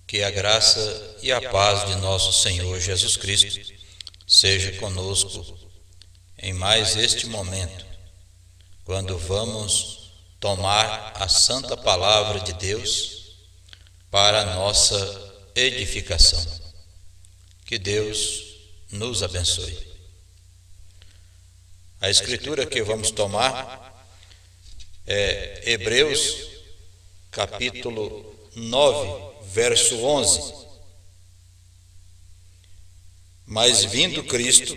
Que a graça e a paz de nosso Senhor Jesus Cristo seja conosco em mais este momento, quando vamos tomar a santa palavra de Deus para a nossa edificação. Que Deus nos abençoe. A escritura que vamos tomar é Hebreus, capítulo 9, verso 11. Mas vindo Cristo,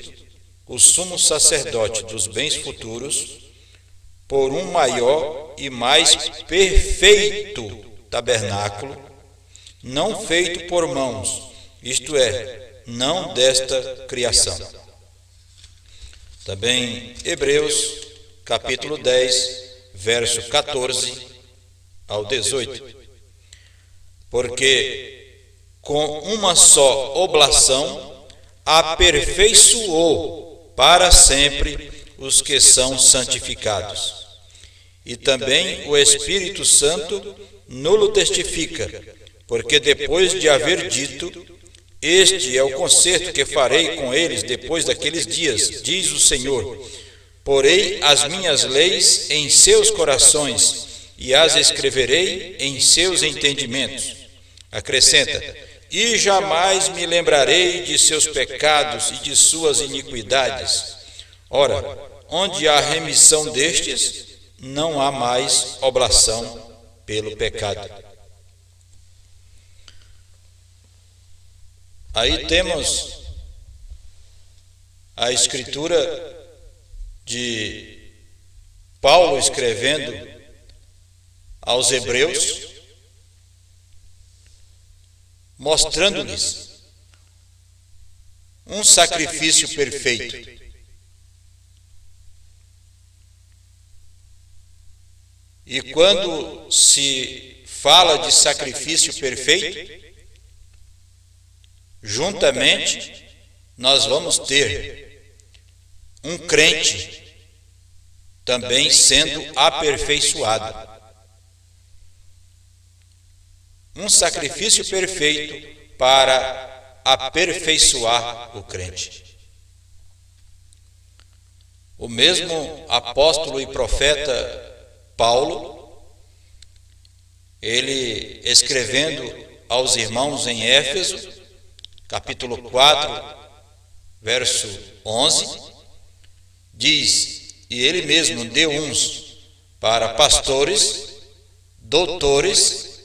o sumo sacerdote dos bens futuros, por um maior e mais perfeito tabernáculo, não feito por mãos, isto é, não desta criação. Também Hebreus, capítulo 10, verso 14 ao 18. Porque com uma só oblação aperfeiçoou para sempre os que são santificados. E também o Espírito Santo nulo testifica, porque depois de haver dito: este é o concerto que farei com eles depois daqueles dias, diz o Senhor. Porei as minhas leis em seus corações e as escreverei em seus entendimentos. Acrescenta: e jamais me lembrarei de seus pecados e de suas iniquidades. Ora, onde há remissão destes, não há mais oblação pelo pecado. Aí temos a escritura de Paulo escrevendo aos Hebreus, mostrando-lhes um sacrifício perfeito. E quando se fala de sacrifício perfeito, juntamente nós vamos ter um crente também sendo aperfeiçoado. Um sacrifício perfeito para aperfeiçoar o crente. O mesmo apóstolo e profeta Paulo, ele escrevendo aos irmãos em Éfeso, capítulo 4, verso 11, diz: e ele mesmo deu uns para pastores, doutores,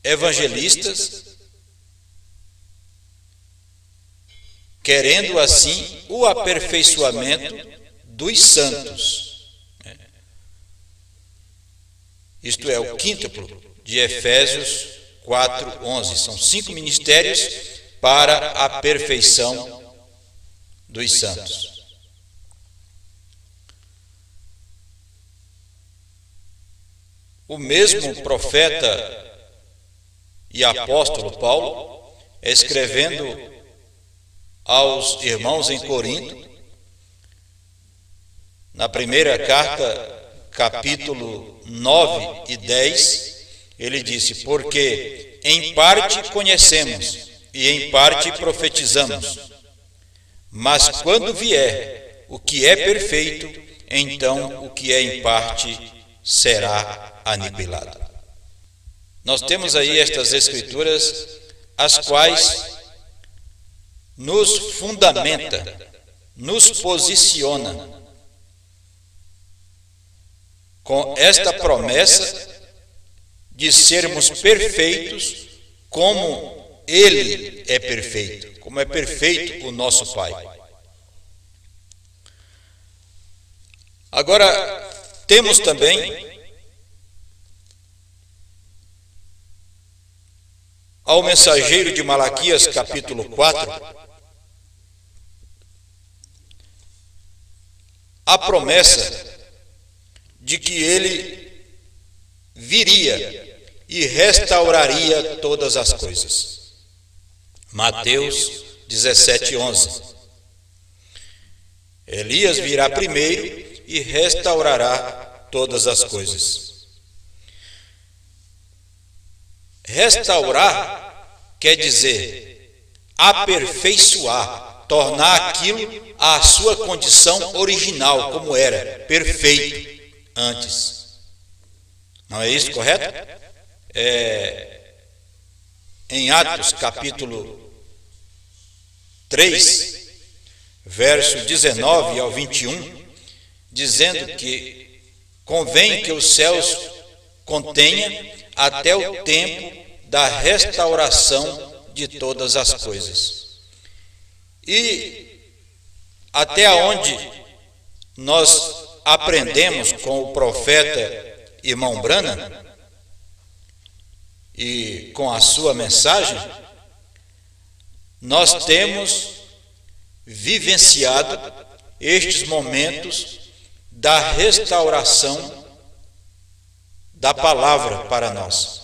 evangelistas, querendo assim o aperfeiçoamento dos santos. Isto é o quíntuplo de Efésios 4:11. São 5 ministérios para a perfeição dos santos. O mesmo profeta e apóstolo Paulo, escrevendo aos irmãos em Corinto, na primeira carta, capítulo 9 e 10, ele disse: porque em parte conhecemos e em parte profetizamos, mas quando vier o que é perfeito, então o que é em parte será aniquilado. Nós temos aí estas escrituras, as quais nos fundamenta, nos posiciona com esta promessa de sermos perfeitos como Ele é perfeito, como é perfeito o nosso Pai. Agora, temos também ao mensageiro de Malaquias, capítulo 4, a promessa de que ele viria e restauraria todas as coisas. Mateus 17:11. Elias virá primeiro e restaurará todas as coisas. Restaurar quer dizer aperfeiçoar, tornar aquilo à sua condição original, como era, perfeito antes. Não é isso correto? Em Atos capítulo 3, verso 19 ao 21, dizendo que convém que os céus contenha até o tempo da restauração de todas as coisas. E até onde nós aprendemos com o profeta irmão Branham e com a sua mensagem, nós temos vivenciado estes momentos da restauração da palavra para nós.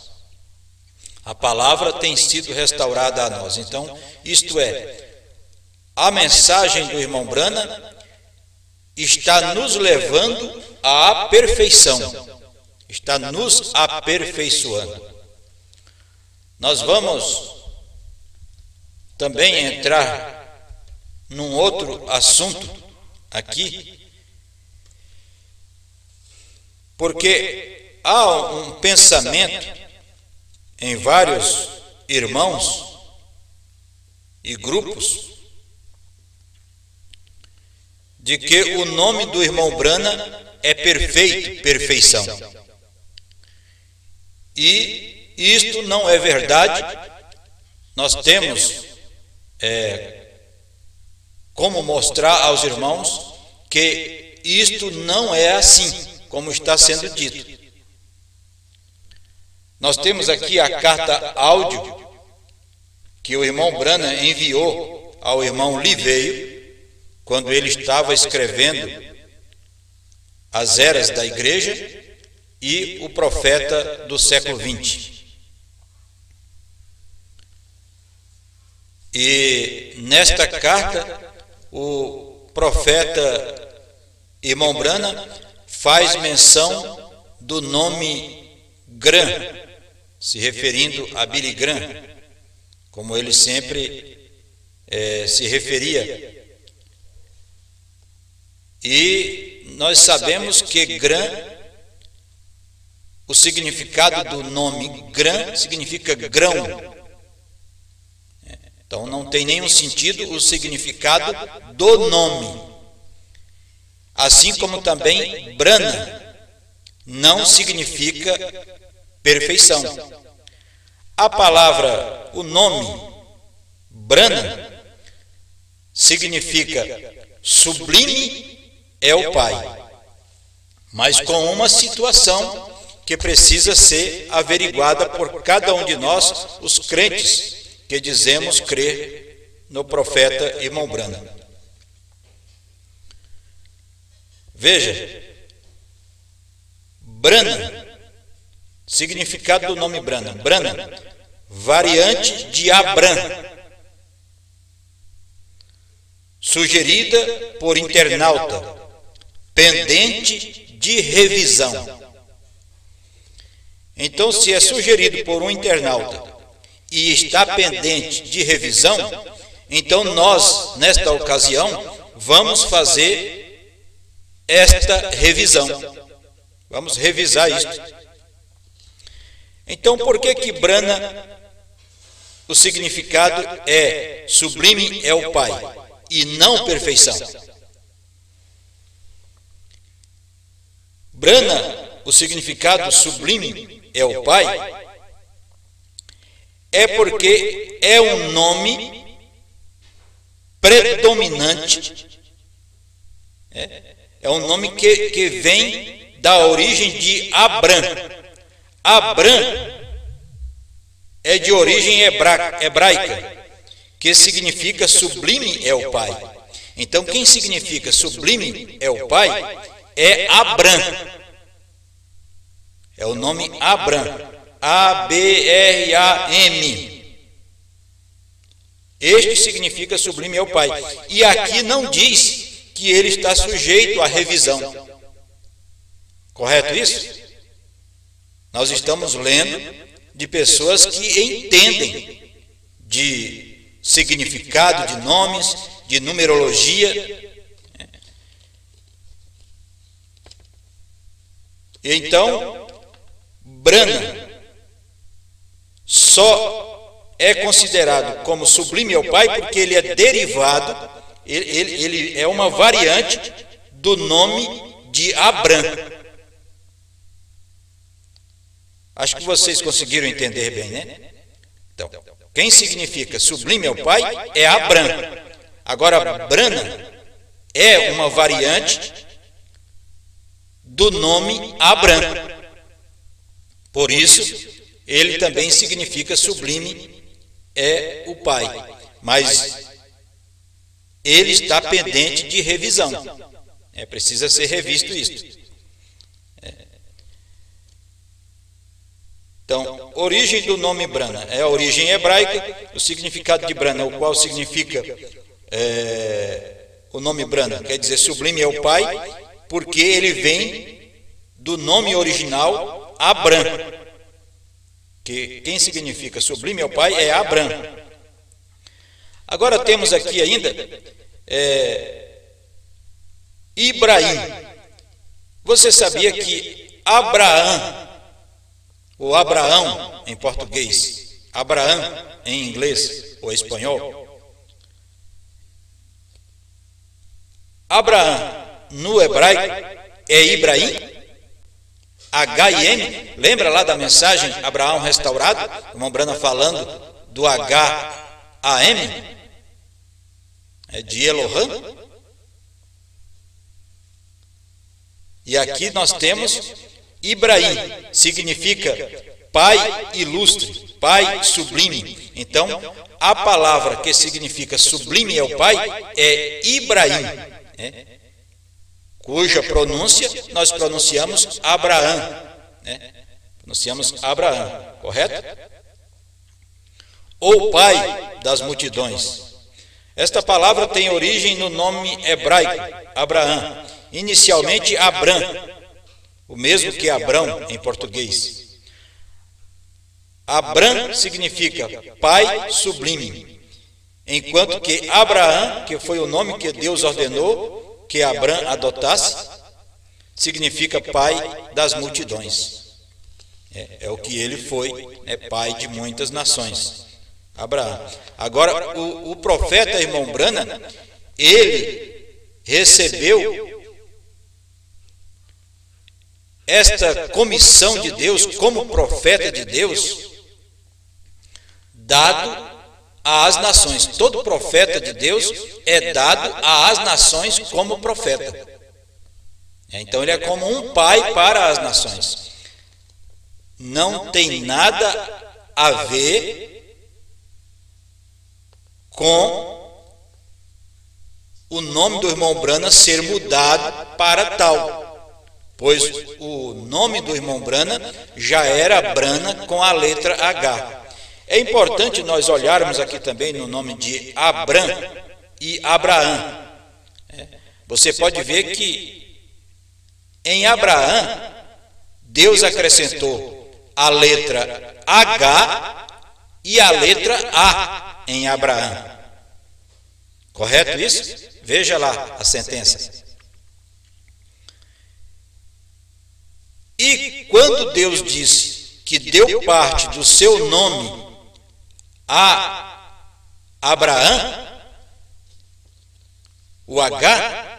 A palavra tem sido restaurada a nós. Então, isto é, a mensagem do irmão Branham está nos levando à perfeição, está nos aperfeiçoando. Nós vamos também entrar num outro assunto aqui, porque há um pensamento em vários irmãos e grupos de que o nome do irmão Branham é perfeito, perfeição. E isto não é verdade. Nós temos como mostrar aos irmãos que isto não é assim, como está sendo dito. Nós temos aqui a carta áudio que o irmão Branham enviou ao irmão Liveio, quando ele estava escrevendo as eras da igreja e o profeta do século XX. E nesta carta, o profeta irmão Branham faz menção do nome Graham, se referindo a Billy Graham, como ele sempre se referia. E nós sabemos que Graham, o significado do nome Graham significa grão. Então não tem nenhum sentido o significado do nome. Assim como também Branham não significa perfeição. A palavra, o nome Branham significa sublime é o Pai, mas com uma situação que precisa ser averiguada por cada um de nós, os crentes que dizemos crer no profeta irmão Branham. Veja, Branham, significado do nome Branham. Branham, variante de Abram, sugerida por internauta, pendente de revisão. Então, se é sugerido por um internauta e está pendente de revisão, então nós, nesta ocasião, vamos fazer esta revisão. Vamos revisar isto. Então, por que Branham, o significado é sublime é o Pai e não perfeição? Branham, o significado sublime é o Pai, é porque é um nome predominante, é um nome que vem da origem de Abram. Abram é de origem hebraica, que significa sublime é o Pai. Então, quem significa sublime é o Pai é Abram. É o nome Abram. A-B-R-A-M. Este significa sublime é o Pai. E aqui não diz que ele está sujeito à revisão. Correto isso? Nós estamos lendo de pessoas que entendem de significado de nomes, de numerologia. Então, Brahma só é considerado como sublime ao Pai porque ele é derivado, ele é uma variante do nome de Abram. Acho que vocês conseguiram entender bem, né? Então, quem significa sublime ao Pai é Abram. Agora, Brahma é uma variante do nome Abram. Por isso, ele também significa sublime é o Pai. Mas ele está pendente de revisão. Precisa ser revisto isto. Então, origem do nome Brahma é a origem hebraica, o significado de Brahma, o qual significa o nome Brahma, quer dizer sublime é o Pai, porque ele vem do nome original Abram, que quem significa sublime é o Pai é Abram. Agora temos aqui ainda Ibrahim. Você sabia que Abraão, ou Abraão em português, Abraão em inglês ou espanhol, Abraão no hebraico é Ibrahim, H-I-M, lembra lá da mensagem Abraão restaurado, o irmão Brana falando do H-A-M, de Elohim. E aqui nós temos Ibrahim, significa pai ilustre, pai sublime. Então, a palavra que significa sublime ao pai é Ibrahim, cuja pronúncia nós pronunciamos Abraão, pronunciamos Abraão, correto? Ou pai das multidões. Esta palavra tem origem no nome hebraico, Abraão, inicialmente Abram, o mesmo que Abrão em português. Abram significa pai sublime, enquanto que Abraão, que foi o nome que Deus ordenou que Abram adotasse, significa pai das multidões. É o que ele foi, pai de muitas nações, Abraão. Agora, o profeta irmão Brana, ele recebeu esta comissão de Deus como profeta de Deus, dado às nações. Todo profeta de Deus é dado às nações como profeta. Então ele é como um pai para as nações. Não tem nada a ver com o nome do irmão Brana ser mudado para tal, pois o nome do irmão Brana já era Brana com a letra H. É importante nós olharmos aqui também no nome de Abram e Abraão. Você pode ver que em Abraão, Deus acrescentou a letra H e a letra A em Abraão. Correto isso? Veja lá a sentença. E quando Deus disse que deu parte do seu nome a Abraão, o H,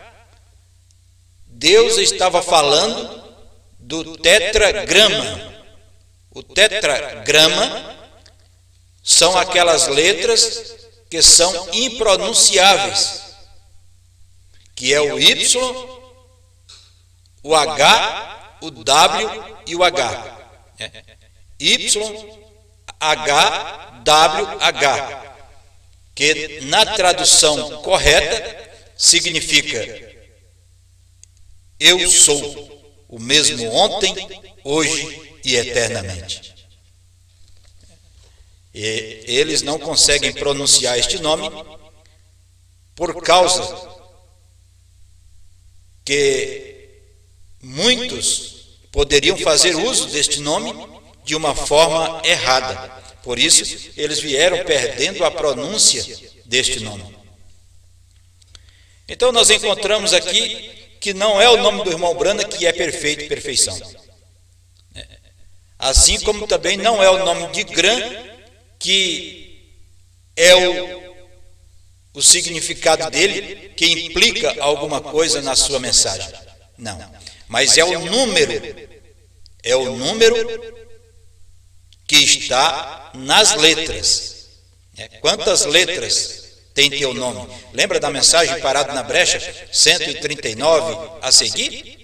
Deus estava falando do tetragrama. O tetragrama são aquelas letras que são impronunciáveis, que é o Y, o H, o W e o H. Y, H, W, H, que na tradução correta significa eu sou o mesmo ontem, hoje e eternamente. E eles não conseguem pronunciar este nome por causa que muitos poderiam fazer uso deste nome de uma forma errada. Por isso, eles vieram perdendo a pronúncia deste nome. Então, nós encontramos aqui que não é o nome do irmão Brana que é perfeito, perfeição. Assim como também não é o nome de Gran que é o significado dele que implica alguma coisa na sua mensagem. Não, mas é o número que está nas letras. Quantas letras tem teu nome? Lembra da mensagem Parado na Brecha 139 a seguir?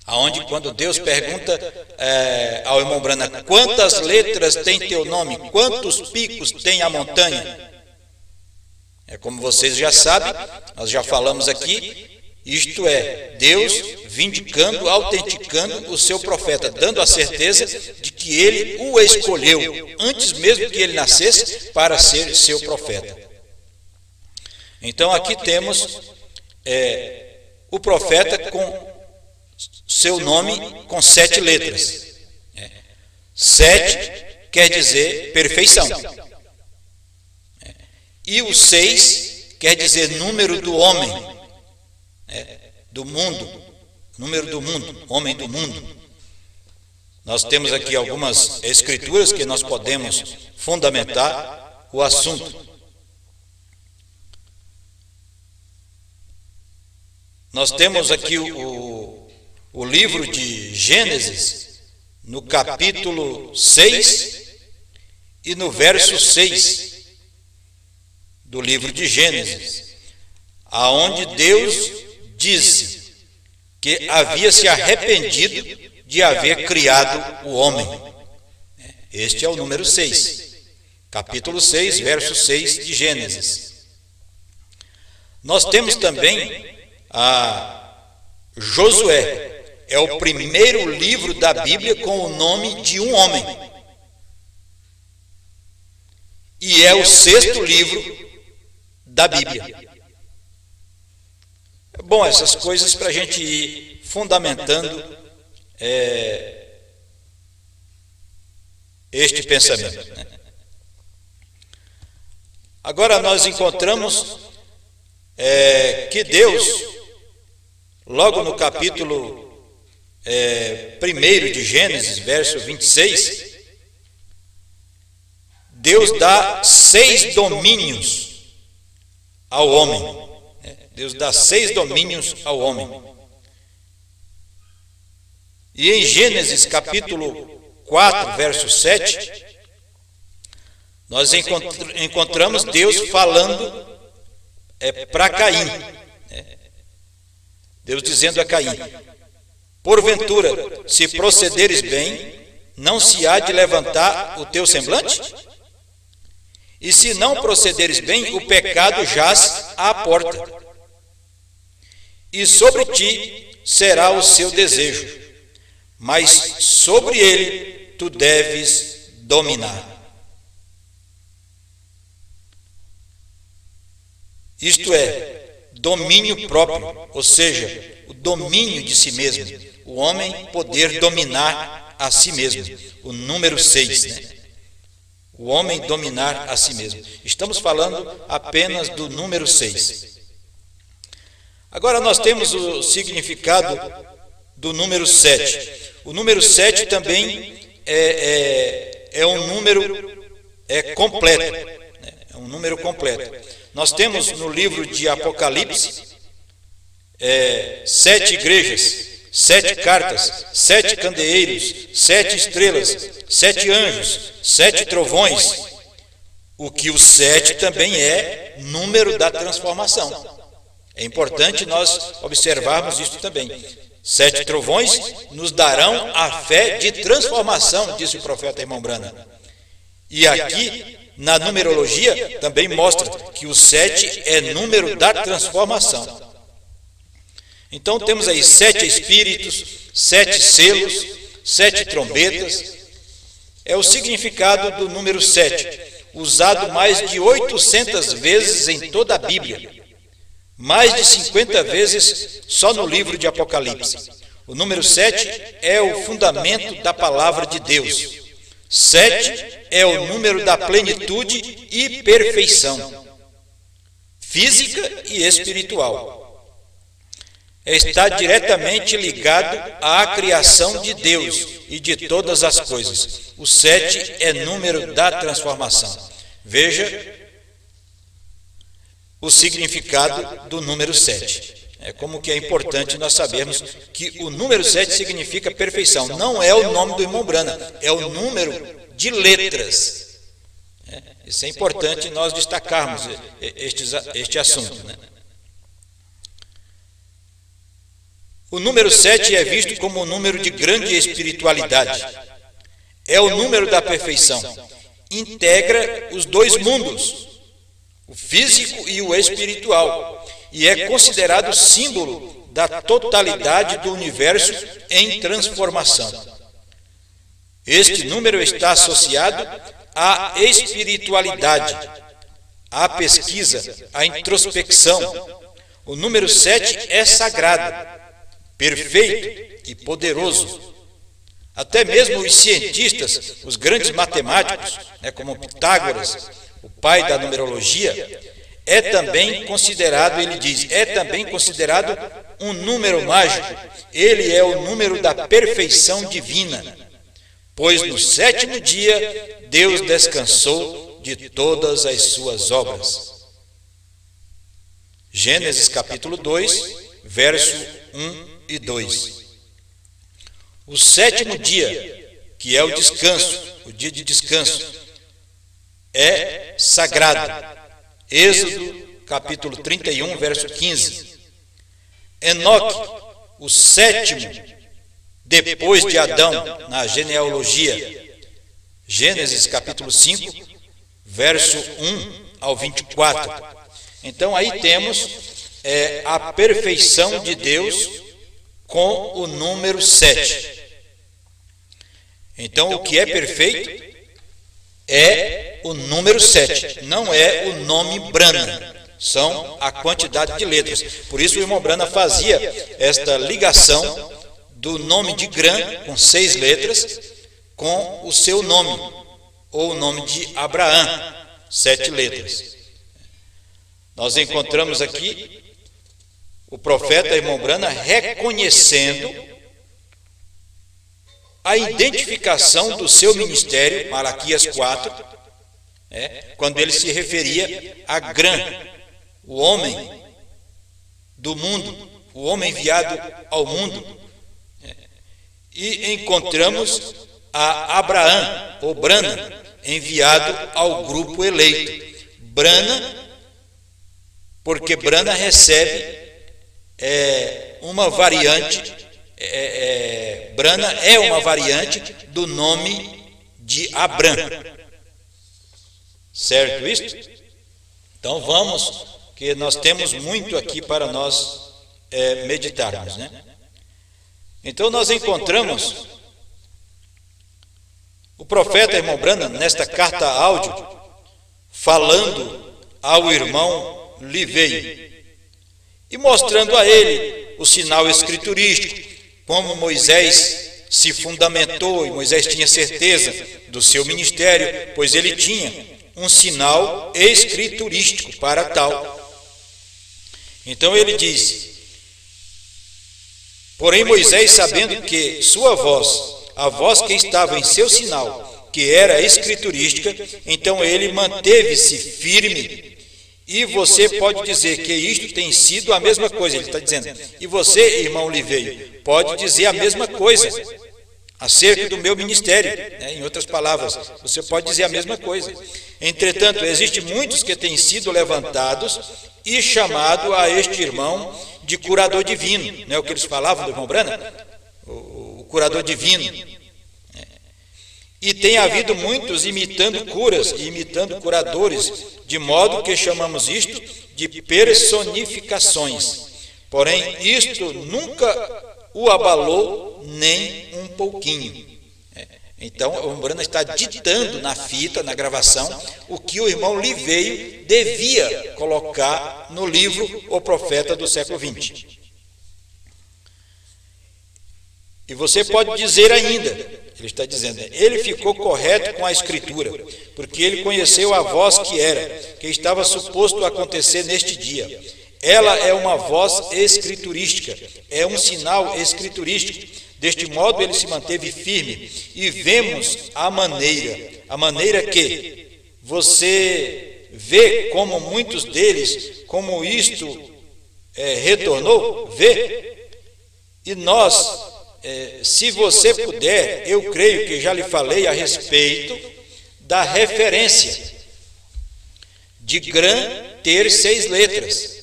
Aonde quando Deus pergunta ao irmão Brana, quantas letras tem teu nome? Quantos picos tem a montanha? Como vocês já sabem, nós já falamos aqui, isto é, Deus vindicando, autenticando o seu profeta, dando a certeza de que ele o escolheu, antes mesmo que ele nascesse, para ser seu profeta. Então aqui temos o profeta com seu nome com 7 letras. 7 quer dizer perfeição. E o 6 quer dizer número do homem, do mundo, número do mundo, homem do mundo. Nós temos aqui algumas escrituras que nós podemos fundamentar o assunto. Nós temos aqui o livro de Gênesis, no capítulo 6 e no verso 6 do livro de Gênesis, aonde Deus disse que havia se arrependido de haver criado o homem. Este é o número 6, capítulo 6, verso 6 de Gênesis. Nós temos também a Josué, é o primeiro livro da Bíblia com o nome de um homem. E é o 6º livro da Bíblia. Bom, essas coisas para a gente ir fundamentando este pensamento. Agora nós encontramos que Deus, logo no capítulo 1 de Gênesis, verso 26, Deus dá 6 domínios ao homem. Deus dá 6 domínios ao homem. E em Gênesis capítulo 4, verso 7, nós encontramos Deus falando para Caim. Deus dizendo a Caim: porventura, se procederes bem, não se há de levantar o teu semblante? E se não procederes bem, o pecado jaz à porta, e sobre ti será o seu desejo, mas sobre ele tu deves dominar. Isto é, domínio próprio, ou seja, o domínio de si mesmo, o homem poder dominar a si mesmo, o número 6, O homem dominar a si mesmo. Estamos falando apenas do número 6. Agora nós temos o significado do número 7. O número 7 também é um número completo. É um número completo. Nós temos no livro de Apocalipse 7 igrejas, 7 cartas, 7 candeeiros, 7 estrelas, 7 anjos, 7 trovões. O que o 7 também é número da transformação. É importante nós observarmos isso também. 7 trovões nos darão a fé de transformação, disse o profeta irmão Brana. E aqui, na numerologia, também mostra que o 7 é número da transformação. Então temos aí 7 espíritos, 7 selos, 7 trombetas. É o significado do número 7, usado mais de 800 vezes em toda a Bíblia. Mais de 50 vezes só no livro de Apocalipse. O número 7 é o fundamento da palavra de Deus. 7 é o número da plenitude e perfeição, física e espiritual. Está diretamente ligado à criação de Deus e de todas as coisas. O 7 é número da transformação. Veja o significado do número 7. Como que é importante nós sabermos que o número 7 significa perfeição. Não é o nome do irmão Brana, é o número de letras. Isso é importante nós destacarmos este assunto, né? O número 7 é visto como um número de grande espiritualidade. É o número da perfeição. Integra os dois mundos, o físico e o espiritual, e é considerado símbolo da totalidade do universo em transformação. Este número está associado à espiritualidade, à pesquisa, à introspecção. O número 7 é sagrado, perfeito e poderoso. Até mesmo os cientistas, os grandes matemáticos, como Pitágoras, o pai da numerologia, é também considerado, ele diz, é também considerado um número mágico. Ele é o número da perfeição divina, pois no 7º dia Deus descansou de todas as suas obras. Gênesis capítulo 2, verso 1 e 2. O 7º dia, que é o descanso, o dia de descanso, é sagrado. Êxodo capítulo 31, verso 15. Enoque, o 7º depois de Adão, na genealogia. Gênesis capítulo 5, verso 1 ao 24. Então aí temos a perfeição de Deus com o número 7. Então, o que é perfeito é o número 7, não é o nome Brana, são a quantidade de letras. Por isso o irmão Brana fazia esta ligação do nome de Gran, com 6 letras, com o seu nome, ou o nome de Abraão, 7 letras. Nós encontramos aqui o profeta irmão Brana reconhecendo a identificação do seu ministério, Malaquias 4, quando ele se referia a Gran, o homem do mundo, o homem enviado ao mundo. E encontramos a Abraão, ou Brana, enviado ao grupo eleito. Brana, porque Brana recebe uma variante, Brana é uma variante do nome de Abrão. Certo isto? Então vamos, que nós temos muito aqui para nós meditarmos, né? Então nós encontramos o profeta irmão Brana, nesta carta áudio, falando ao irmão Livei e mostrando a ele o sinal escriturístico, como Moisés se fundamentou, e Moisés tinha certeza do seu ministério, pois ele tinha um sinal escriturístico para tal. Então ele disse: porém Moisés, sabendo que sua voz, a voz que estava em seu sinal, que era escriturística, então ele manteve-se firme. E você pode dizer que isto tem sido a mesma coisa, ele está dizendo. E você, irmão Livei, pode dizer a mesma coisa acerca do meu ministério, em outras palavras, você pode dizer a mesma coisa. Entretanto, existem muitos que têm sido levantados e chamado a este irmão de curador divino, não é o que eles falavam do irmão Brana? O curador divino. E tem havido muitos imitando curas e imitando curadores, de modo que chamamos isto de personificações. Porém, isto nunca o abalou nem um pouquinho. Então, o irmão Brana está ditando na fita, na gravação, o que o irmão Liveio devia colocar no livro O Profeta do século XX. E você pode dizer ainda, Ele está dizendo, ele ficou correto com a Escritura, porque ele conheceu a voz que estava suposto acontecer neste dia. Ela é uma voz escriturística, é um sinal escriturístico. Deste modo ele se manteve firme, e vemos a maneira que você vê como muitos deles, como isto retornou, vê. E nós, se você puder, eu creio que já lhe falei a respeito da referência de Gran ter 6 letras.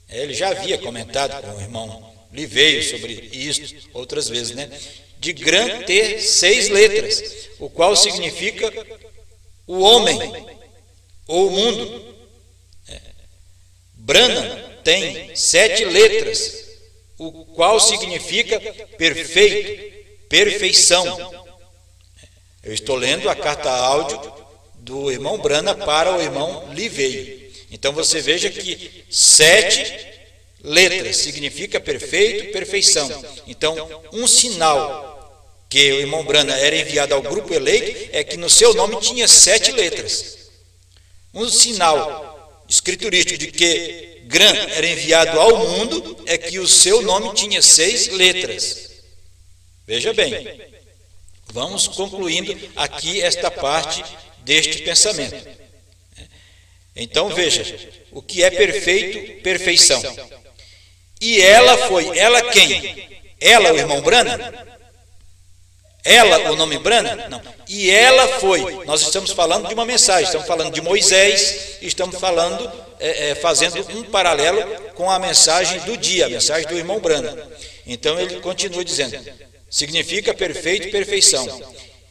Ele já havia comentado com o irmão Liveio sobre isto outras vezes, né? De Gran ter 6 letras, o qual significa o homem ou o mundo. Branham tem 7 letras, o qual significa perfeito, perfeição. Eu estou lendo a carta áudio do irmão Branham para o irmão Liveio. Então você veja que 7 letras significa perfeito, perfeição. Então, um sinal que o irmão Branham era enviado ao grupo eleito é que no seu nome tinha 7 letras. Um sinal escriturístico de que Gran era enviado ao mundo é que o seu nome tinha 6 letras. Veja bem, vamos concluindo aqui esta parte deste pensamento. Então veja, o que é perfeito, perfeição. E ela quem? Ela, o irmão Branham? Ela, o nome Branham? Não. E ela foi. Nós estamos falando de uma mensagem, estamos falando de Moisés, estamos falando, fazendo um paralelo com a mensagem do dia, a mensagem do irmão Branham. Então ele continua dizendo, significa perfeito, perfeição.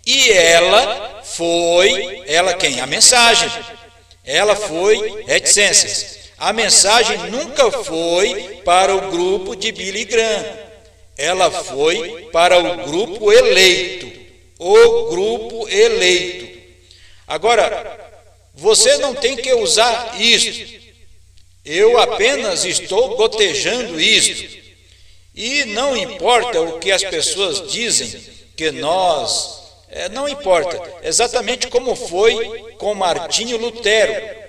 E ela foi, ela quem? A mensagem. Ela foi reticências. A mensagem nunca foi para o grupo de Billy Graham. Ela foi para o grupo eleito. O grupo eleito. Agora, você não tem que usar isto. Eu apenas estou gotejando isto. E não importa o que as pessoas dizem, que nós... não importa. Exatamente como foi com Martinho Lutero,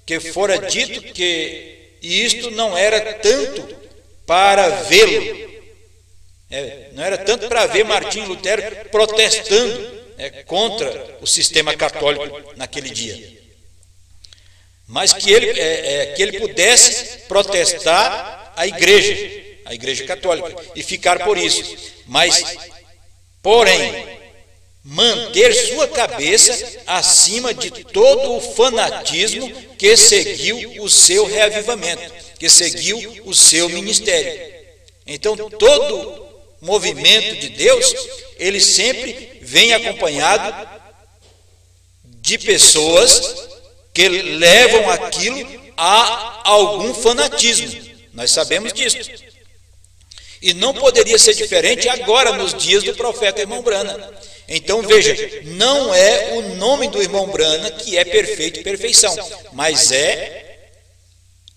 que fora dito que isto não era tanto para vê-lo, não era tanto para ver Martinho Lutero protestando contra o sistema católico naquele dia, mas que ele pudesse protestar a igreja católica e ficar por isso, mas, porém, manter sua cabeça acima de todo o fanatismo que seguiu o seu reavivamento, que seguiu o seu ministério. Então, todo movimento de Deus, ele sempre vem acompanhado de pessoas que levam aquilo a algum fanatismo. Nós sabemos disso. E não poderia ser diferente agora, nos dias do profeta irmão Branham. Então veja, não é o nome do irmão Branham que é perfeito e perfeição, mas é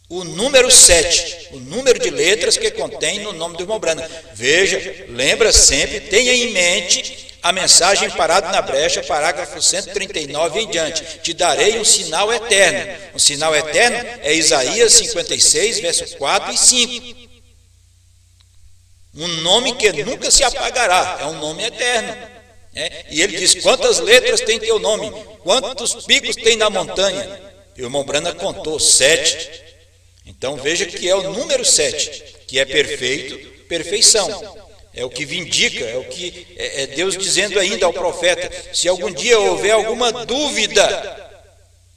o número 7, o número de letras que contém no nome do irmão Branham. Veja, lembra sempre, tenha em mente a mensagem Parado na Brecha, parágrafo 139 em diante. Te darei um sinal eterno. Um sinal eterno é Isaías 56, versos 4 e 5. Um nome que nunca se apagará, é um nome eterno. E ele diz, quantas letras tem teu nome? Quantos picos tem na montanha? E o irmão Branham contou 7. Então veja que é o número 7, que é perfeito, perfeição. É o que vindica, é o que é Deus dizendo ainda ao profeta, se algum dia houver alguma dúvida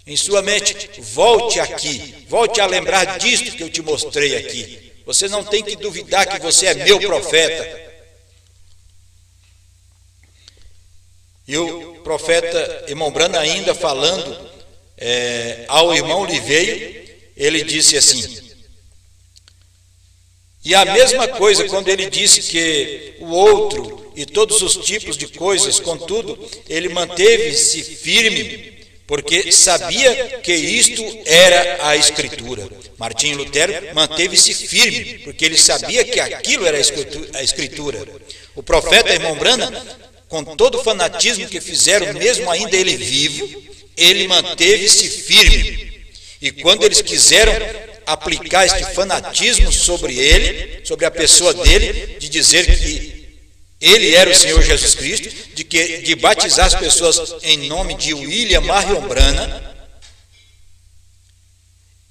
em sua mente, volte aqui, volte a lembrar disto que eu te mostrei aqui. Você não tem que duvidar que você é meu profeta. E o profeta irmão Branham ainda falando ao irmão Liveio, ele disse assim, e a mesma coisa quando ele disse que o outro e todos os tipos de coisas, contudo, ele manteve-se firme, porque sabia que isto era a Escritura. Martinho Lutero manteve-se firme, porque ele sabia que aquilo era a Escritura. O profeta irmão Branham com todo o fanatismo que fizeram, mesmo ainda ele vivo, ele manteve-se firme. E quando eles quiseram aplicar este fanatismo sobre ele, sobre a pessoa dele, de dizer que ele era o Senhor Jesus Cristo, de batizar as pessoas em nome de William Marion Branham,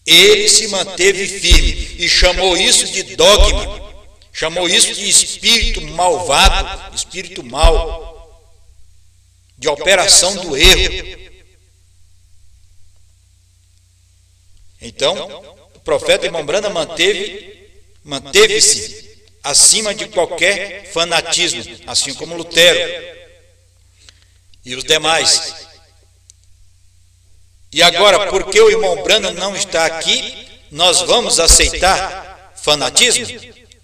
ele se manteve firme e chamou isso de dogma, chamou isso de espírito malvado, espírito mau, de operação do erro. Então, o profeta irmão Branham manteve-se acima de qualquer fanatismo, assim como Lutero e os demais. E agora, porque o irmão Branham não está aqui, nós vamos aceitar fanatismo?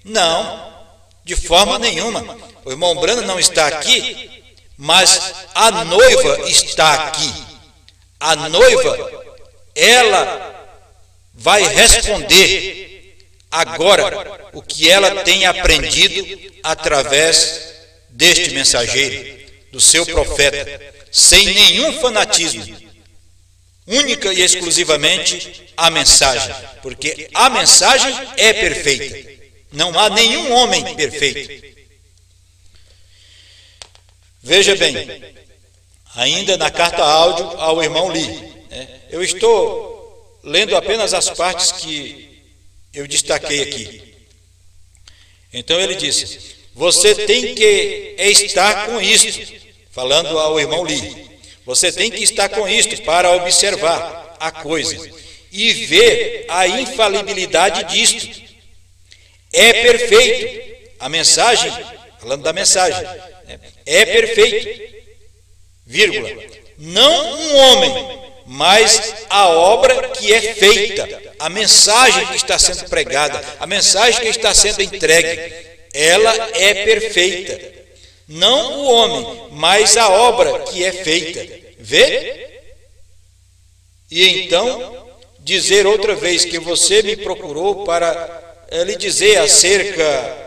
Não, de forma nenhuma. O irmão Branham não está aqui, mas a noiva está aqui. A noiva, ela vai responder agora o que ela tem aprendido através deste mensageiro, do seu profeta, sem nenhum fanatismo, única e exclusivamente a mensagem, porque a mensagem é perfeita, não há nenhum homem perfeito. Veja bem, ainda na carta áudio ao irmão Lee, eu estou lendo apenas as partes que eu destaquei aqui. Então ele disse: você tem que estar com isto, falando ao irmão Lee, você tem que estar com isto para observar a coisa e ver a infalibilidade disto. É perfeito. A mensagem, falando da mensagem, é perfeito, vírgula, não um homem, mas a obra que é feita, a mensagem que está sendo pregada, a mensagem que está sendo entregue, ela é perfeita. Não o homem, mas a obra que é feita. Vê? E então, dizer outra vez que você me procurou para lhe dizer acerca...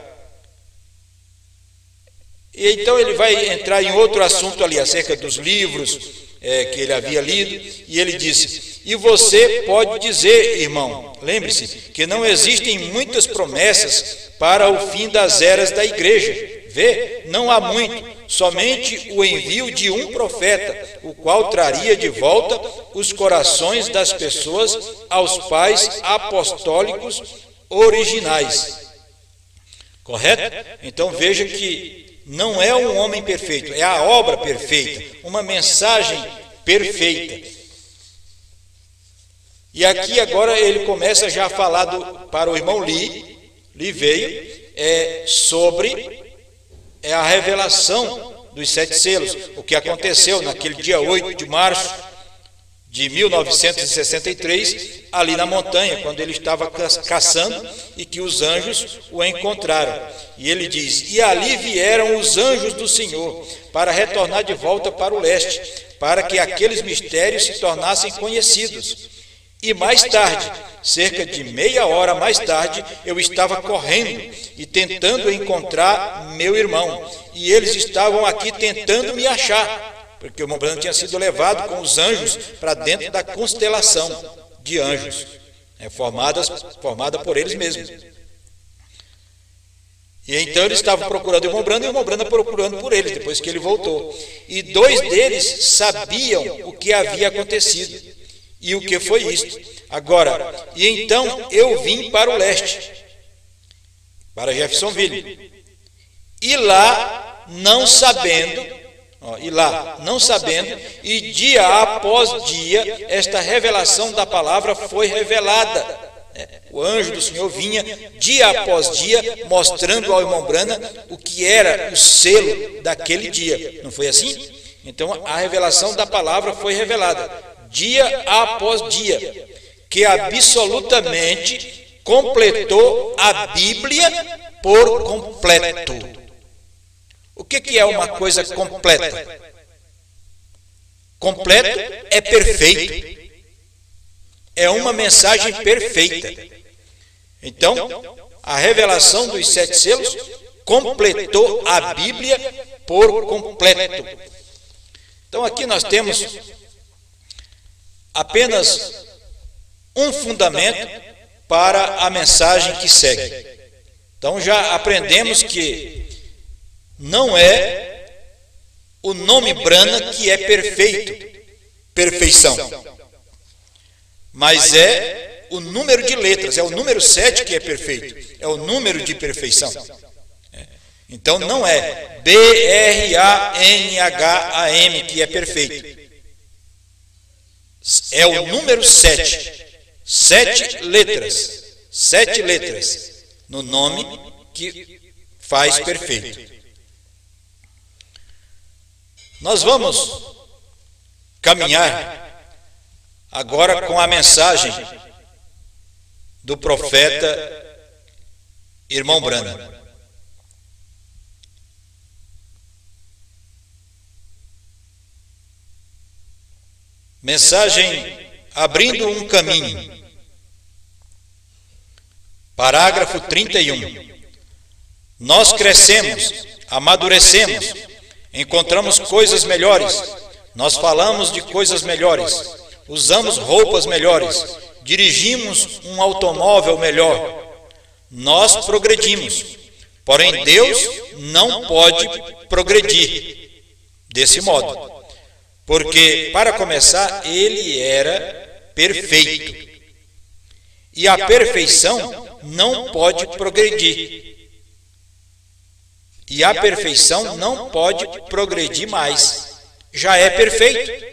E então ele vai entrar em outro assunto ali, acerca dos livros que ele havia lido, e ele disse: e você pode dizer, irmão, lembre-se que não existem muitas promessas para o fim das eras da igreja. Vê, não há muito, somente o envio de um profeta, o qual traria de volta os corações das pessoas aos pais apostólicos originais. Correto? Então veja que não é um homem perfeito, é a obra perfeita, uma mensagem perfeita. E aqui agora ele começa já a falar para o irmão Lee veio sobre a revelação dos 7 selos, o que aconteceu naquele dia 8 de março de 1963, ali na montanha, quando ele estava caçando e que os anjos o encontraram. E ele diz: e ali vieram os anjos do Senhor para retornar de volta para o leste, para que aqueles mistérios se tornassem conhecidos. E mais tarde, cerca de meia hora mais tarde, eu estava correndo e tentando encontrar meu irmão, e eles estavam aqui tentando me achar, porque o irmão Branham tinha sido levado com os anjos para dentro da constelação de anjos, formada por eles mesmos. E então eles estavam procurando o irmão Branham e o irmão Branham procurando por eles, depois que ele voltou. E 2 deles sabiam o que havia acontecido. E o que foi isto? Agora, e então eu vim para o leste, para Jeffersonville, e lá não sabendo, e dia após dia, esta revelação da palavra foi revelada. O anjo do Senhor vinha dia após dia, mostrando ao irmão Branham o que era o selo daquele dia. Não foi assim? Então a revelação da palavra foi revelada dia após dia, que absolutamente completou a Bíblia por completo. O que é uma coisa completa? Completo é perfeito. É uma mensagem perfeita. Então, a revelação dos 7 selos completou a Bíblia por completo. Então aqui nós temos apenas um fundamento para a mensagem que segue. Então já aprendemos que não é o nome Brahma que é perfeito, perfeição, mas é o número de letras, é o número 7 que é perfeito, é o número de perfeição. Então não é BRANHAM que é perfeito, é o número 7, 7 letras no nome que faz perfeito. Nós vamos caminhar agora com a mensagem do profeta Irmão Brahma. Mensagem abrindo um caminho. Parágrafo 31. Nós crescemos, amadurecemos, encontramos coisas melhores, nós falamos de coisas melhores, usamos roupas melhores, dirigimos um automóvel melhor. Nós progredimos, porém Deus não pode progredir desse modo. Porque, para começar, ele era perfeito. E a perfeição não pode progredir. E a perfeição não pode progredir mais. Já é perfeito.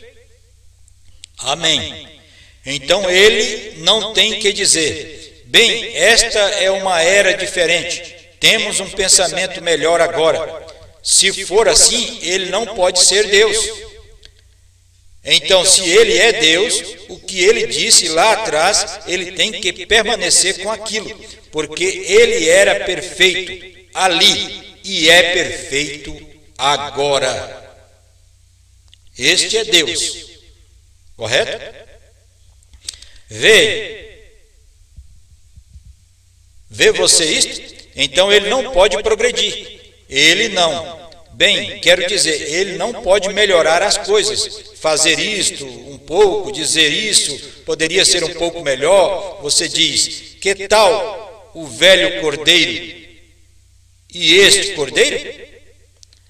Amém. Então ele não tem que dizer: bem, esta é uma era diferente. Temos um pensamento melhor agora. Se for assim, ele não pode ser Deus. Então, se ele é Deus, o que ele disse lá atrás, ele tem que permanecer com aquilo, porque ele era perfeito ali e é perfeito agora. Este é Deus, correto? Vê você isto? Então ele não pode progredir, ele não. Bem, quero dizer, ele não pode melhorar as coisas, fazer isto um pouco, dizer isso, poderia ser um pouco melhor. Você diz: que tal o velho cordeiro e este cordeiro?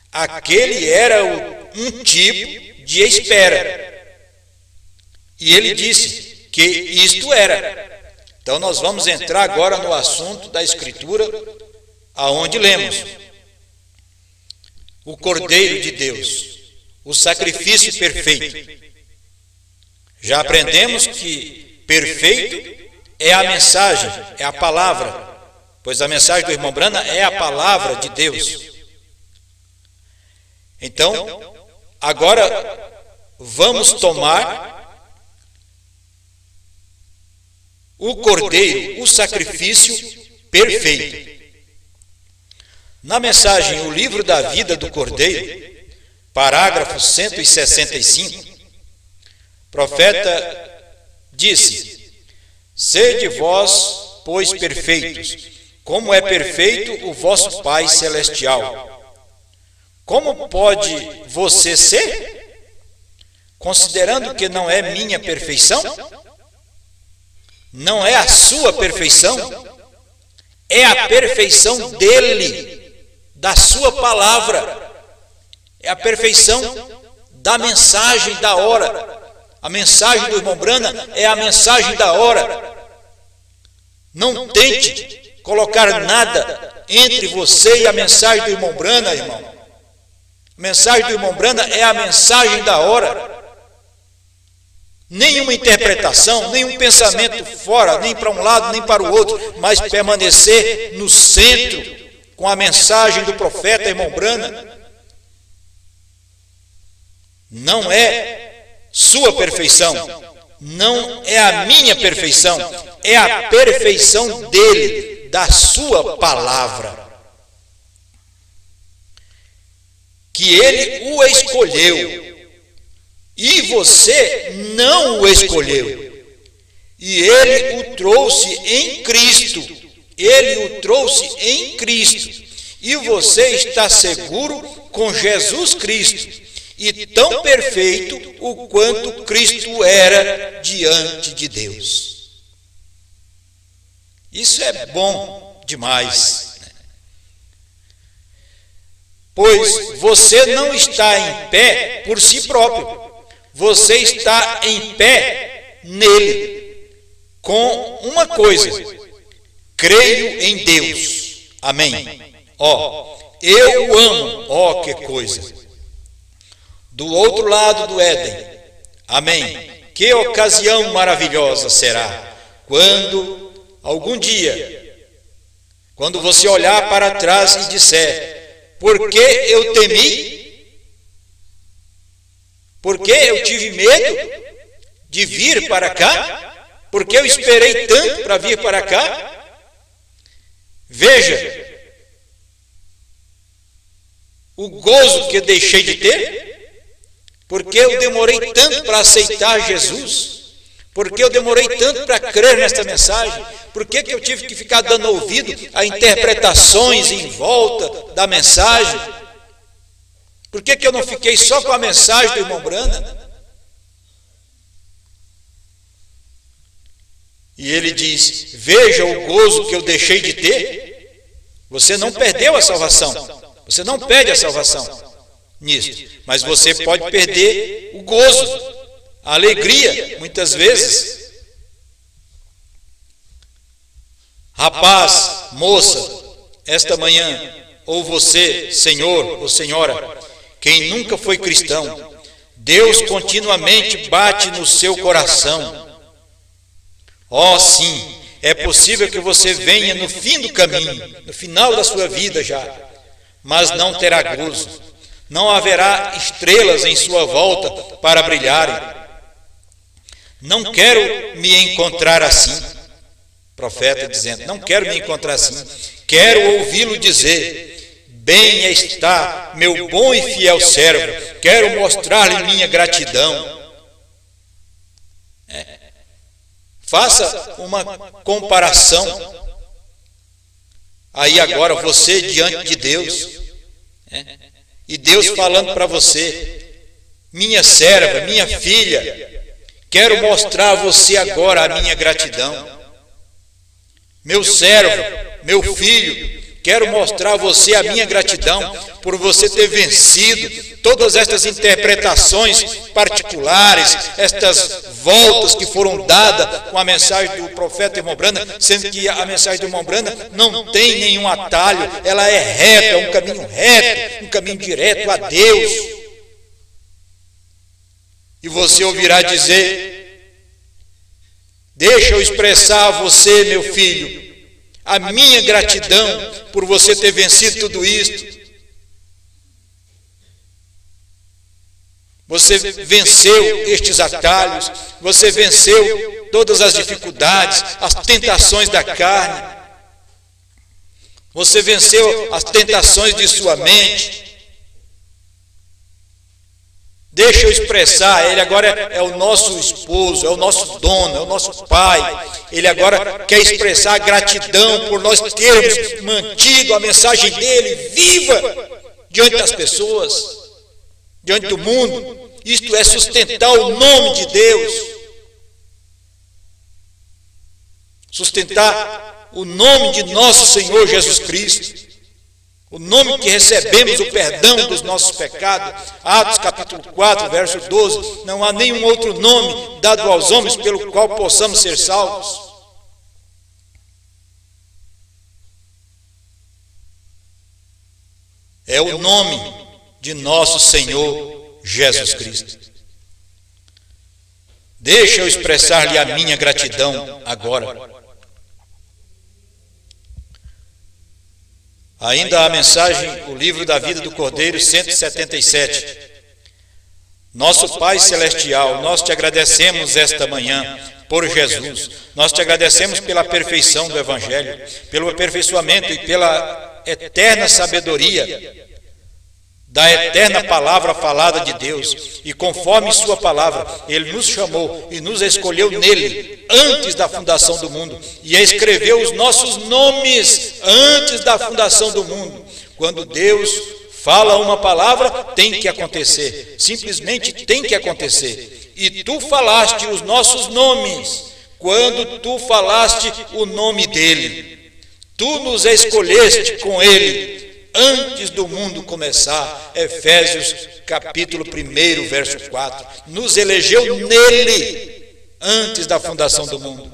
Aquele era um tipo de espera. E ele disse que isto era. Então nós vamos entrar agora no assunto da Escritura, aonde lemos o Cordeiro de Deus, o sacrifício perfeito. Já aprendemos que perfeito é a mensagem, é a palavra, pois a mensagem do irmão Brahma é a palavra de Deus. Então, agora vamos tomar o Cordeiro, o sacrifício perfeito. Na mensagem O Livro da Vida do Cordeiro, parágrafo 165, o profeta disse: sede vós, pois, perfeitos, como é perfeito o vosso Pai Celestial. Como pode você ser? Considerando que não é minha perfeição? Não é a sua perfeição? É a perfeição dele, da sua palavra, é a perfeição da mensagem da hora. A mensagem do irmão Brahma é a mensagem da hora. Não tente colocar nada entre você e a mensagem do irmão Brahma, irmão. A mensagem do irmão Brahma é a mensagem da hora. Nenhuma interpretação, nenhum pensamento fora, nem para um lado, nem para o outro, mas permanecer no centro com a mensagem do profeta irmão Brahma. Não é sua perfeição, não é a minha perfeição, é a perfeição dele, da sua palavra. Que ele o escolheu e você não o escolheu. E ele o trouxe em Cristo. Ele o trouxe em Cristo. e você está seguro com Jesus Cristo, e tão perfeito o quanto Cristo era diante de Deus. Isso é bom demais. Pois você não está em pé por si próprio, você está em pé nele, com uma coisa: creio em Deus. Amém. Eu o amo, que coisa. Do outro lado do Éden. Amém. Que ocasião maravilhosa será quando, algum dia, quando você olhar para trás e disser: por que eu temi? Por que eu tive medo de vir para cá? Por que eu esperei tanto para vir para cá? Veja o gozo que deixei de ter. Porque eu demorei tanto para aceitar Jesus? Porque eu demorei tanto para crer nesta mensagem? Por que eu tive que ficar dando ouvido a interpretações em volta da mensagem? Por que eu não fiquei só com a mensagem do irmão Branham? E ele diz: veja o gozo que eu deixei de ter. Você não perdeu a salvação. Você não perde a salvação nisto, mas você pode perder o gozo, a alegria, muitas vezes. Rapaz, moça, esta manhã, ou você, senhor ou senhora, quem nunca foi cristão, Deus continuamente bate no seu coração. Sim, é possível que você venha no fim do caminho, no final da sua vida já, mas não terá gozo. Não haverá estrelas em sua volta para brilharem. Não quero me encontrar assim. Profeta dizendo: não quero me encontrar assim. Quero ouvi-lo dizer: bem está, meu bom e fiel servo. Quero mostrar-lhe minha gratidão. Faça uma comparação. Aí agora você diante de Deus. E Deus falando para você: minha serva, minha filha, quero mostrar a você agora a minha gratidão. Meu servo, meu filho, quero mostrar a você a minha gratidão por você ter vencido todas estas interpretações particulares, estas voltas que foram dadas com a mensagem do profeta irmão Branham, sendo que a mensagem do irmão Branham não tem nenhum atalho, ela é reta, é um caminho reto, um caminho direto a Deus. E você ouvirá dizer: deixa eu expressar a você, meu filho, a minha gratidão por você ter vencido tudo isto. Você venceu estes atalhos, você venceu todas as dificuldades, as tentações da carne, você venceu as tentações de sua mente. Deixa eu expressar, ele agora é o nosso esposo, é o nosso dono, é o nosso pai. Ele agora quer expressar gratidão por nós termos mantido a mensagem dele viva diante das pessoas, diante do mundo. Isto é sustentar o nome de Deus, sustentar o nome de nosso Senhor Jesus Cristo, o nome que recebemos o perdão dos nossos pecados. Atos capítulo 4, verso 12. Não há nenhum outro nome dado aos homens pelo qual possamos ser salvos. É o nome de nosso Senhor Jesus Cristo. Deixa eu expressar-lhe a minha gratidão agora. Ainda a mensagem, o livro da vida do Cordeiro, 177. Nosso Pai Celestial, nós te agradecemos esta manhã por Jesus. Nós te agradecemos pela perfeição do Evangelho, pelo aperfeiçoamento e pela eterna sabedoria da eterna palavra falada de Deus. E conforme sua palavra, Ele nos chamou e nos escolheu nele antes da fundação do mundo, e escreveu os nossos nomes antes da fundação do mundo. Quando Deus fala uma palavra, tem que acontecer. Simplesmente tem que acontecer. E tu falaste os nossos nomes, quando tu falaste o nome dele. Tu nos escolheste com ele antes do mundo começar. Efésios capítulo 1, verso 4. Nos elegeu nele antes da fundação do mundo.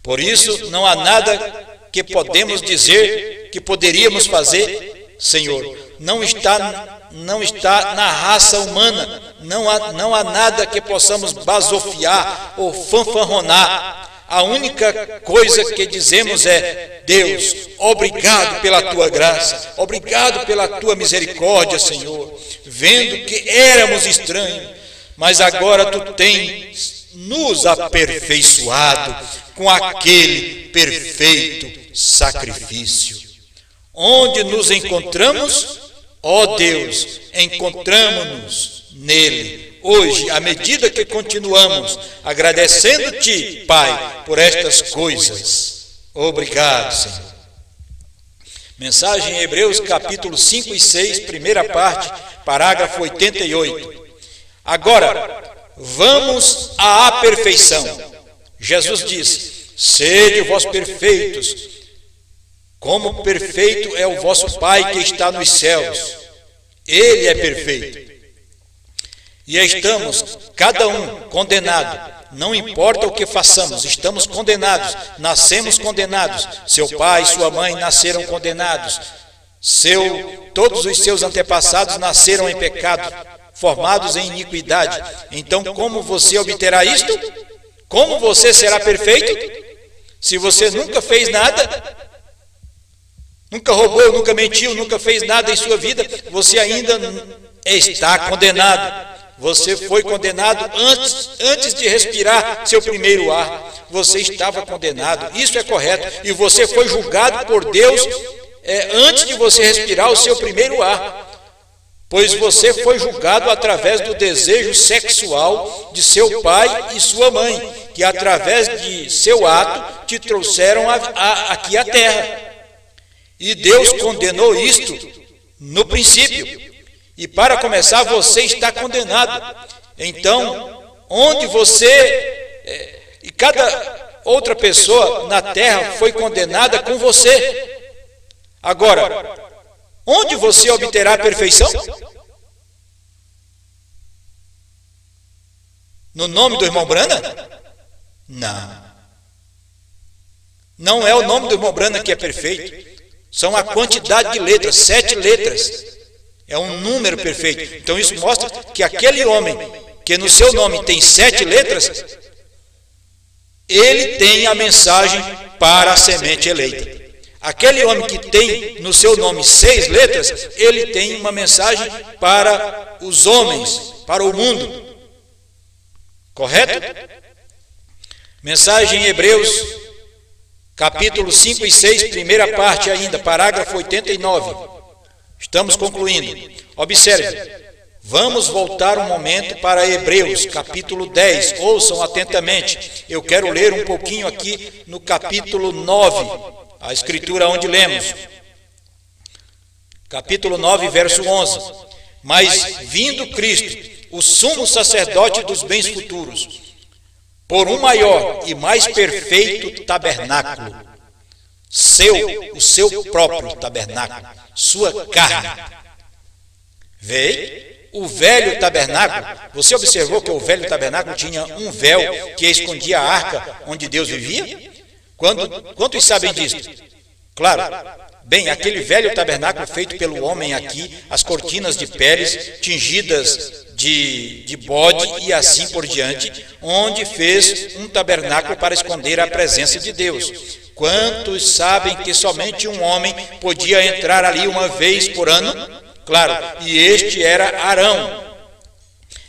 Por isso, não há nada que podemos dizer que poderíamos fazer, Senhor. Não está na raça humana. Não há nada que possamos basofiar ou fanfarronar. A única coisa que dizemos é: Deus, obrigado pela tua graça, obrigado pela tua misericórdia, Senhor. Vendo que éramos estranhos, mas agora tu tens nos aperfeiçoado com aquele perfeito sacrifício. Onde nos encontramos, ó Deus, encontramos-nos nele. Hoje, à medida que continuamos agradecendo-te, Pai, por estas coisas. Obrigado, Senhor. Mensagem em Hebreus, capítulo 5 e 6, primeira parte, parágrafo 88. Agora, vamos à perfeição. Jesus disse: sede vós perfeitos, como perfeito é o vosso Pai que está nos céus. Ele é perfeito. E estamos, cada um, condenado. Não importa o que façamos, estamos condenados, nascemos condenados. Seu pai e sua mãe nasceram condenados. Todos os seus antepassados nasceram em pecado, formados em iniquidade. Então, como você obterá isto? Como você será perfeito? Se você nunca fez nada, nunca roubou, nunca mentiu, nunca fez nada em sua vida, você ainda está condenado. Você foi condenado antes de respirar seu primeiro ar. Você estava condenado, isso é correto. E você foi julgado por Deus antes de você respirar o seu primeiro ar. Pois você foi julgado através do desejo sexual de seu pai e sua mãe, que através de seu ato te trouxeram aqui à terra. E Deus condenou isto no princípio. E para começar, você está condenado. Então, onde você e cada outra pessoa na terra foi condenada com você. Agora, onde você obterá a perfeição? No nome do irmão Brana? Não. Não é o nome do irmão Brana que é perfeito. São a quantidade de letras, 7 letras. É um número perfeito. Então isso mostra que aquele homem que no seu nome tem 7 letras, ele tem a mensagem para a semente eleita. Aquele homem que tem no seu nome 6 letras, ele tem uma mensagem para os homens, para o mundo. Correto? Mensagem em Hebreus, capítulo 5 e 6, primeira parte ainda, parágrafo 89. Estamos concluindo. Observe. Vamos voltar um momento para Hebreus, capítulo 10. Ouçam atentamente. Eu quero ler um pouquinho aqui no capítulo 9, a escritura onde lemos. Capítulo 9, verso 11. Mas vindo Cristo, o sumo sacerdote dos bens futuros, por um maior e mais perfeito tabernáculo, o seu próprio tabernáculo, sua carne. Veio o velho tabernáculo. Você observou que o velho tabernáculo tinha um véu que escondia a arca onde Deus vivia? Quantos sabem disso? Claro. Bem, aquele velho tabernáculo feito pelo homem aqui, as cortinas de peles tingidas de bode e assim por diante, onde fez um tabernáculo para esconder a presença de Deus. Quantos sabem que somente um homem podia entrar ali uma vez por ano? Claro, e este era Arão.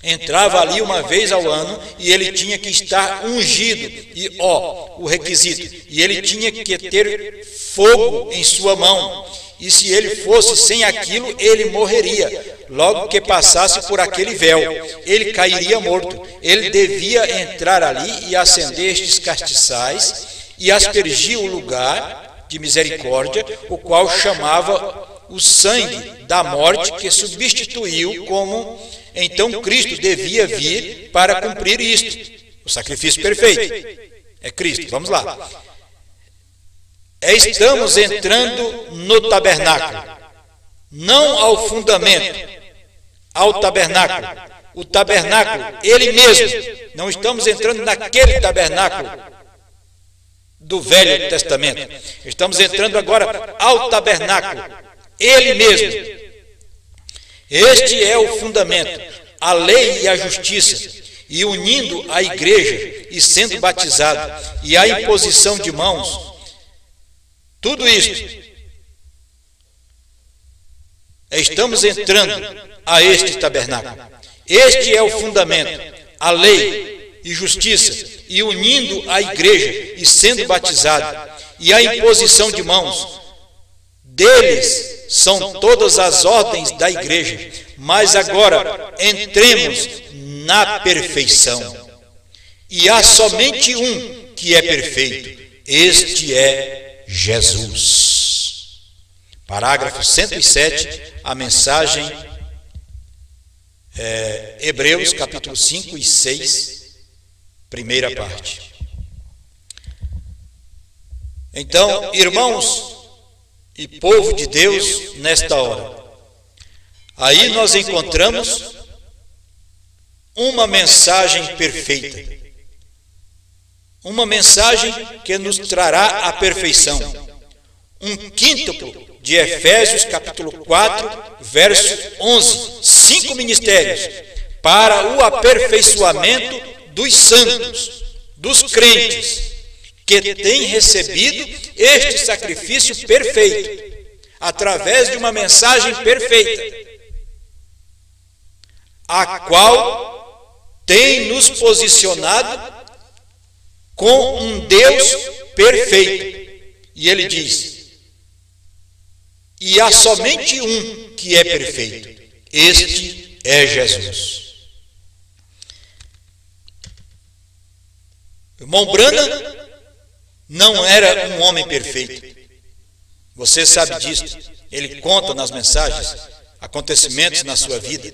Entrava ali uma vez ao ano e ele tinha que estar ungido. E o requisito. E ele tinha que ter fogo em sua mão. E se ele fosse sem aquilo, ele morreria. Logo que passasse por aquele véu, ele cairia morto. Ele devia entrar ali e acender estes castiçais e aspergir o lugar de misericórdia, o qual chamava o sangue da morte que substituiu, como então Cristo devia vir para cumprir isto. O sacrifício perfeito é Cristo. Vamos lá. Estamos entrando no tabernáculo, não ao fundamento, ao tabernáculo. O tabernáculo, ele mesmo. Não estamos entrando naquele tabernáculo do Velho Testamento. Estamos entrando agora ao tabernáculo, ele mesmo. Este é o fundamento, a lei e a justiça, e unindo a igreja e sendo batizado, e a imposição de mãos. Tudo isto. Estamos entrando a este tabernáculo. Este é o fundamento, a lei e justiça, e unindo a igreja e sendo batizado, e a imposição de mãos. Deles são todas as ordens da igreja, mas agora entremos na perfeição. E há somente um que é perfeito, este é Jesus. Parágrafo 107, a mensagem Hebreus capítulo 5 e 6, primeira parte. Então, irmãos e povo de Deus, nesta hora, aí nós encontramos uma mensagem perfeita, uma mensagem que nos trará a perfeição, um quíntuplo de Efésios capítulo 4, verso 11, 5 ministérios para o aperfeiçoamento dos santos, dos crentes, que têm recebido este sacrifício perfeito, através de uma mensagem perfeita, a qual tem nos posicionado com um Deus perfeito. E ele diz: e há somente um que é perfeito, este é Jesus. O irmão Branham não era um homem perfeito. Você sabe disso. Ele conta nas mensagens acontecimentos na sua vida.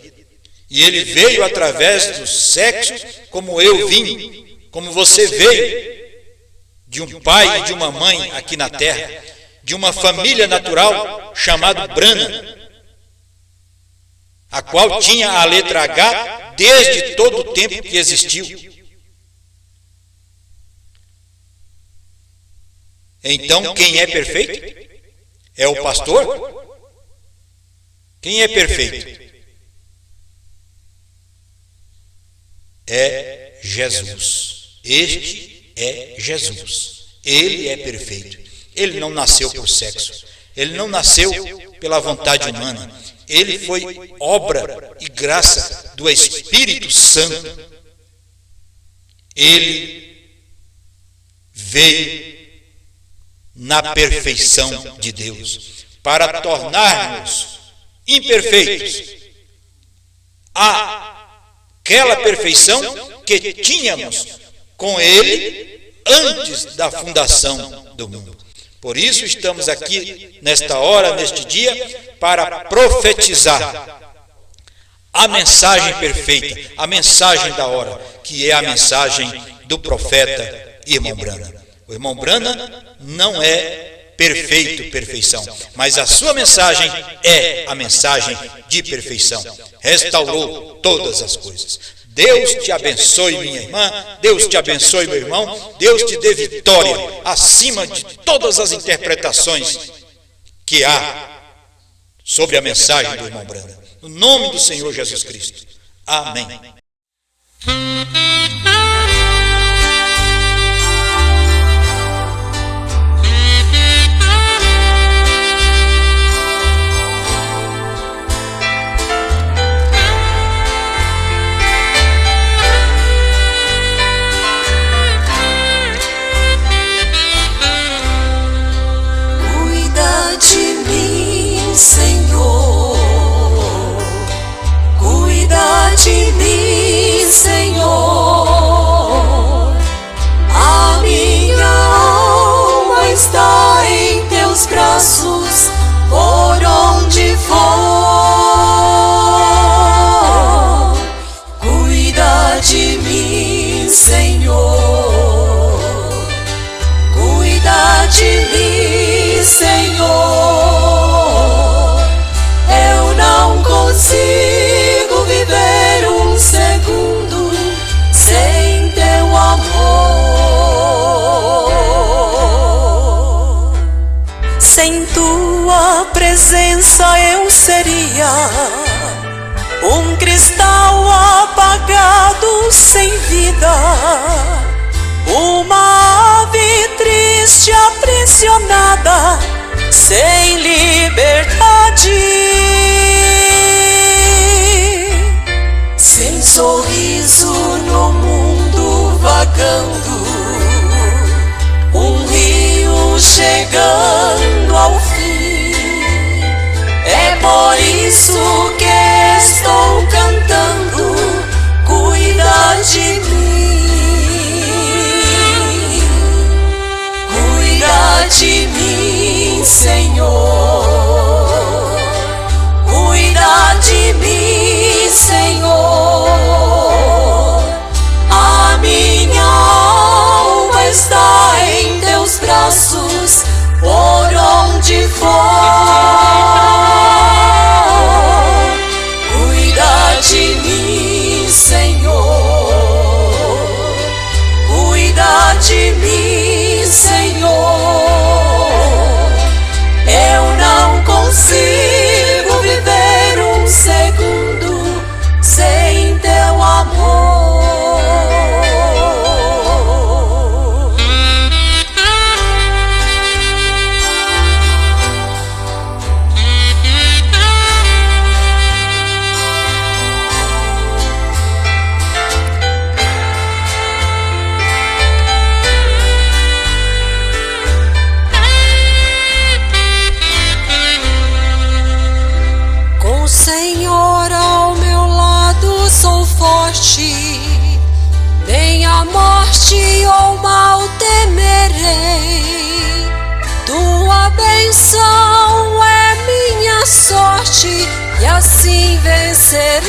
E ele veio através do sexo, como eu vim, como você veio, de um pai e de uma mãe aqui na terra, de uma família natural chamada Branham, a qual tinha a letra H desde todo o tempo que existiu. Então, quem é perfeito? É o pastor? Quem é perfeito? É Jesus. Este é Jesus. Ele é perfeito. Ele não nasceu por sexo. Ele não nasceu pela vontade humana. Ele foi obra e graça do Espírito Santo. Ele veio na perfeição de Deus para tornar-nos imperfeitos àquela perfeição que tínhamos com Ele antes da fundação do mundo. Por isso estamos aqui nesta hora, neste dia, para profetizar a mensagem perfeita, a mensagem da hora, que é a mensagem do profeta irmão Branham. O irmão Branham não é perfeição, mas a sua mensagem é a mensagem de perfeição. Restaurou todas as coisas. Deus te abençoe, minha irmã. Deus te abençoe, meu irmão. Deus te dê vitória acima de todas as interpretações que há sobre a mensagem do irmão Branham. No nome do Senhor Jesus Cristo. Amém. De mim, Senhor. mim, Senhor. Eu não consigo viver um segundo sem teu amor. Sem tua presença eu seria um cristal apagado sem vida, uma ave triste aprisionada sem liberdade, sem sorriso no mundo vagando, um rio chegando ao fim. É por isso que estou cantando, cuida de mim, cuida de mim, Senhor, cuida de mim, Senhor. A minha alma está em teus braços, por onde for. De mim, Senhor, cuida de mim, Senhor. Eu não consigo viver um segundo sem teu amor. Senhor ao meu lado sou forte, nem a morte ou mal temerei. Tua bênção é minha sorte e assim vencerei.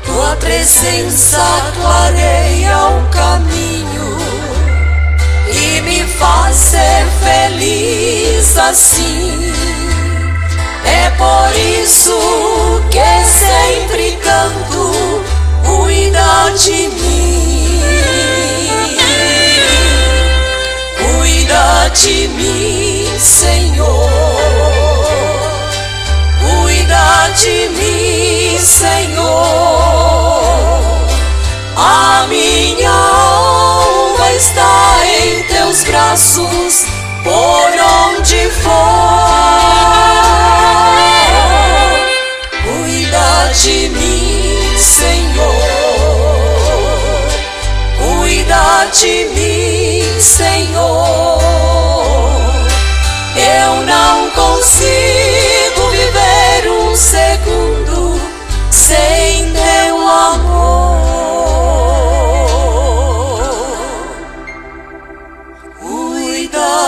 Tua presença clareia o caminho e me faz ser feliz assim. É por isso que sempre canto, cuida de mim, cuida de mim, Senhor, cuida de mim, Senhor. A minha alma está em teus braços, por onde for. Cuida de mim, Senhor, cuida de mim, Senhor. Eu não consigo viver um segundo sem teu amor. Cuida